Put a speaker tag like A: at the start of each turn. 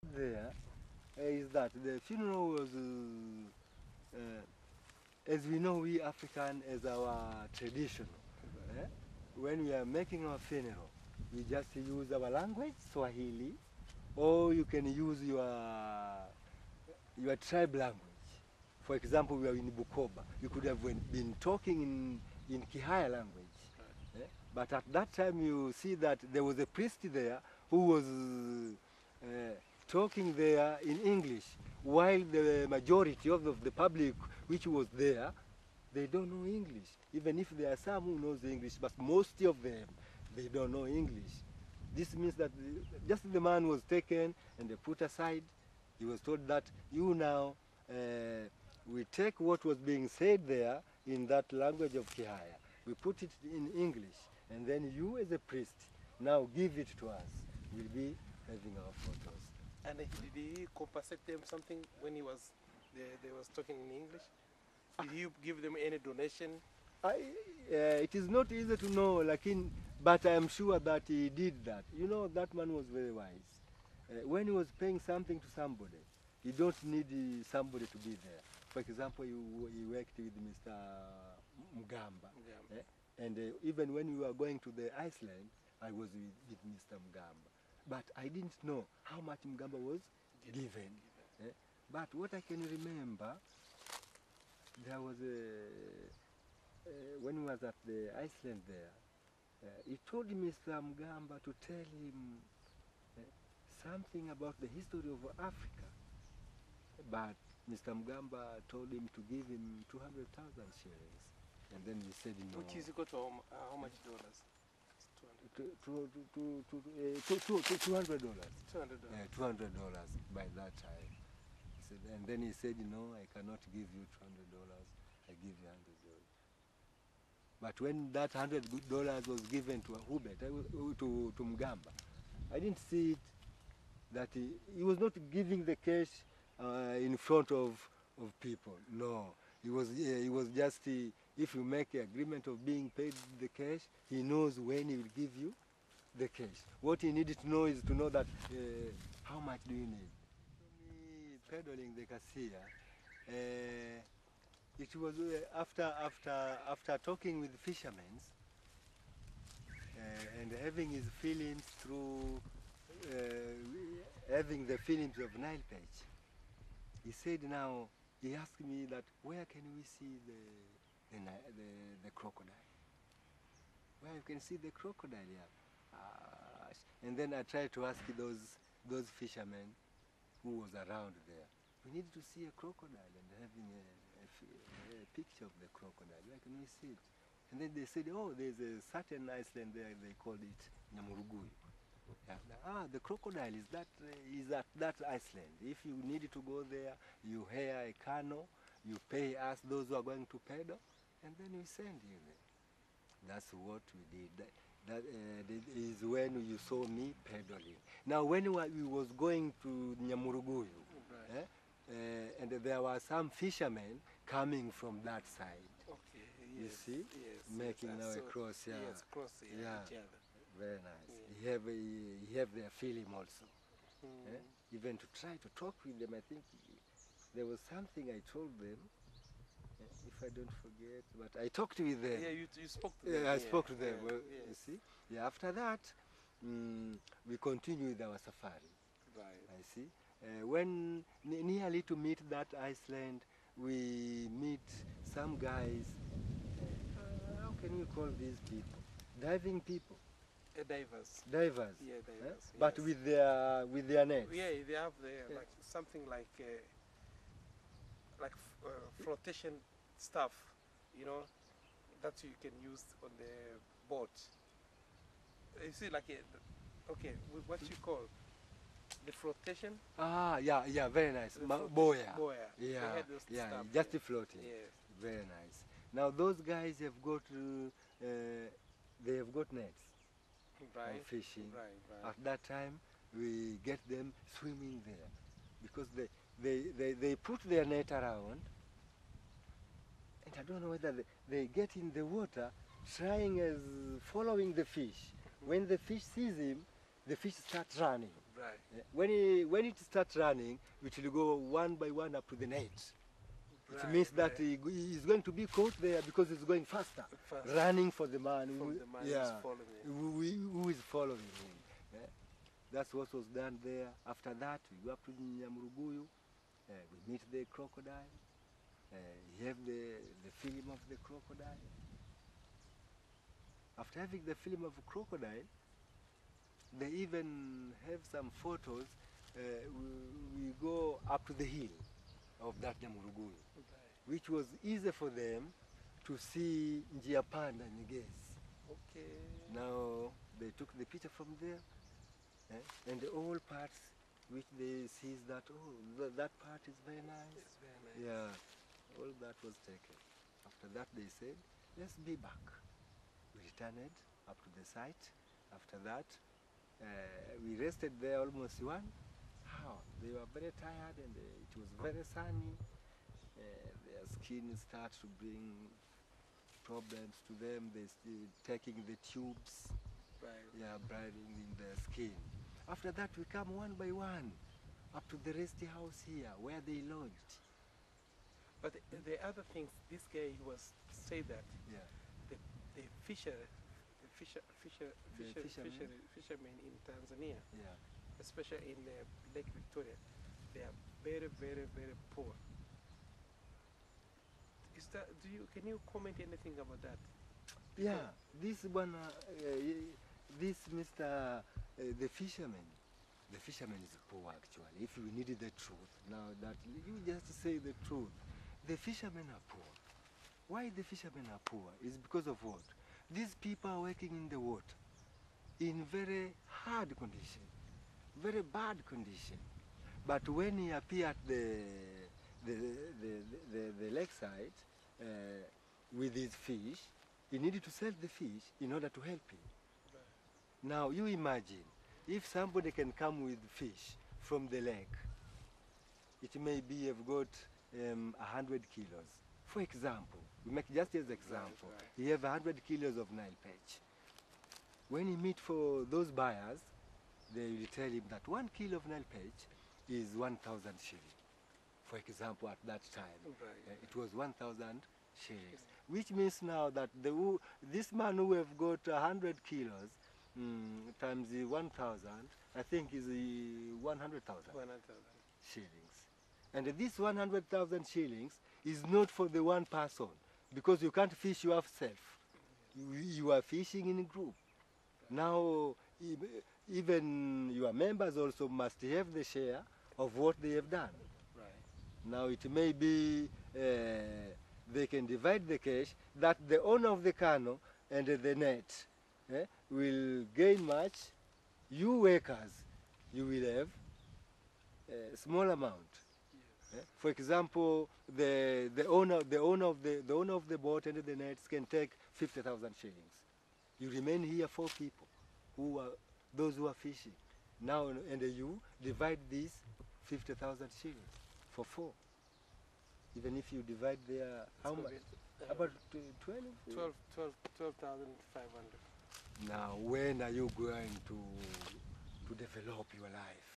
A: There is that the funeral was, as we know, we African as our tradition. Eh? When we are making our funeral, we just use our language, Swahili, or you can use your tribe language. For example, we are in Bukoba. You could have been talking in Kihaya language. Right. But at that time, you see that there was a priest there who was talking there in English, while the majority of the public which was there, they don't know English. Even if there are some who knows English, but most of them, they don't know English. This means that just the man was taken and they put aside. He was told that you now, we take what was being said there in that language of Kihaya, we put it in English, and then you as a priest now give it to us. We'll be having our photos.
B: And did he compensate them something when he was they was talking in English? Did you give them any donation?
A: It is not easy to know, but I am sure that he did that. You know, that man was very wise. When he was paying something to somebody, you don't need somebody to be there. For example, he worked with Mr. Mugamba. And even when we were going to the Iceland, I was with Mr. Mugamba. But I didn't know how much Mugamba was given. But what I can remember, there was when he was at the Iceland there, he told Mr. Mugamba to tell him something about the history of Africa. But Mr. Mugamba told him to give him 200,000 shillings. And then he said no.
B: Which is equal to how much dollars?
A: $200. $200 by that time. And then he said, no, I cannot give you $200. I give you $100. But when that $100 was given to Hubert, to Mugamba, I didn't see it that he was not giving the cash in front of people. No, he was just, if you make an agreement of being paid the cash, he knows when he will give you the cash. What he needed to know is to know that how much do you need. Me peddling the cassia, it was after talking with fishermen and having his feelings through having the feelings of Nile perch. He said now, he asked me that where can we see the crocodile? Where you can see the crocodile, yeah. And then I tried to ask those fishermen who was around there. We need to see a crocodile and having a picture of the crocodile. Where can we see it? And then they said, oh, there's a certain island there, they called it Nyamuruguyu. Yeah. The crocodile is at that Iceland. If you need to go there, you hire a canoe, you pay us, those who are going to pedal, and then we send you there. That's what we did. That is when you saw me pedaling. Now, when we was going to Nyamuruguyu, right. And there were some fishermen coming from that side.
B: Okay,
A: you
B: yes,
A: see,
B: yes,
A: making
B: yes,
A: now a cross, yeah.
B: Yes, cross, yeah. Each other.
A: Very nice.
B: Yeah.
A: He have their film also. Even to try to talk with them, I think there was something I told them, if I don't forget, but I talked with them.
B: Yeah, you spoke to them.
A: Yeah, I spoke to them.
B: Yeah,
A: Well,
B: yes.
A: You see? Yeah, after that, we continue with our safari.
B: Right.
A: I see. When nearly to meet that Iceland, we meet some guys, how can you call these people? Diving people.
B: Divers.
A: Divers.
B: Yeah, divers. Yes.
A: But with their nets.
B: Yeah, they have like something like flotation stuff, you know, that you can use on the boat. You see, like okay, what you call the flotation?
A: Yeah, very nice.
B: Boya.
A: Yeah,
B: stuff,
A: just floating.
B: Yes.
A: Very nice. Now those guys have got, they have got nets.
B: Right.
A: Fishing.
B: Right.
A: At that time, we get them swimming there, because they put their net around, and I don't know whether they get in the water, trying as following the fish. When the fish sees him, the fish starts running.
B: Right.
A: When it starts running, it will go one by one up to the net. It means that he is going to be caught there because it's going faster, running for the man, who is following him. Yeah. That's what was done there. After that, we go up to Nyamuruguyu. We meet the crocodile. You have the film of the crocodile. After having the film of crocodile, they even have some photos. We go up to the hill of that Nyamuruguyu, which was easy for them to see Njia Panda Nyegezi.
B: Okay.
A: Now they took the picture from there, and all parts which they see that, oh, that part is very nice.
B: It's very nice.
A: Yeah, all that was taken. After that they said, let's be back. We returned up to the site. After that, we rested there almost 1 hour. They were very tired and it was very sunny. Their skin starts to bring problems to them. They still taking the tubes, brightening in their skin. After that, we come one by one up to the rest house here where they lodged.
B: But the other things, this guy was say that the fishermen in Tanzania, especially in Lake Victoria, they are very, very, very poor. Is that, can you comment anything about that?
A: Yeah, this one, this Mr. The fisherman is poor actually. If we needed the truth, now that you just say the truth, the fishermen are poor. Why the fishermen are poor is because of what? These people are working in the water in very hard condition, very bad condition. But when he appear at the lakeside with his fish, he needed to sell the fish in order to help him. Right. Now you imagine, if somebody can come with fish from the lake, it may be have got 100 kilos. For example, we make just as example, he have 100 kilos of Nile perch. When he meet for those buyers, they will tell him that 1 kilo of Nile perch is 1,000 shillings. For example, at that time, it was 1,000 shillings, which means now that this man who have got 100 kilos times 1,000, I think is 100,000 shillings. And this 100,000 shillings is not for the one person, because you can't fish yourself. You are fishing in a group. Now, even your members also must have the share of what they have done. Right. Now, it may be they can divide the cash, that the owner of the canoe and the net will gain much. You workers, you will have a small amount. For example, the owner of the boat and the nets can take 50,000 shillings. You remain here 4 people, those who are fishing. Now, and you divide these 50,000 shillings for 4. Even if you divide their, how much? About 12,500. Now, when are you going to develop your life?